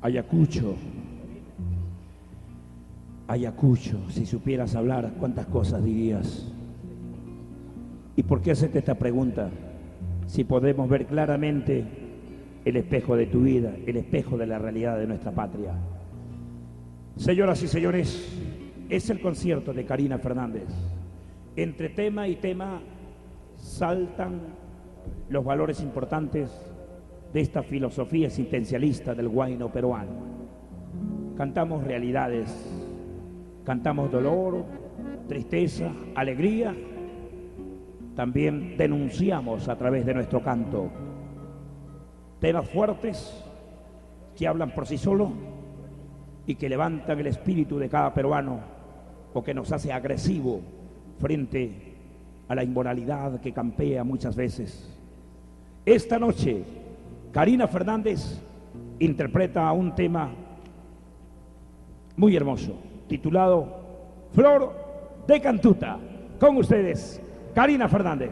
Ayacucho, Ayacucho, si supieras hablar, cuántas cosas dirías. ¿Y por qué hacerte esta pregunta? Si podemos ver claramente el espejo de tu vida, el espejo de la realidad de nuestra patria. Señoras y señores, es el concierto de Karina Fernández. Entre tema y tema saltan los valores importantes de esta filosofía existencialista del guayno peruano. Cantamos realidades, cantamos dolor, tristeza, alegría. También denunciamos a través de nuestro canto temas fuertes que hablan por sí solos y que levantan el espíritu de cada peruano o que nos hace agresivo frente a la inmoralidad que campea muchas veces. Esta noche, Karina Fernández interpreta un tema muy hermoso, titulado Flor de Cantuta. Con ustedes, Karina Fernández.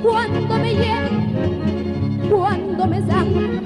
Cuando me hieran, cuando me sangre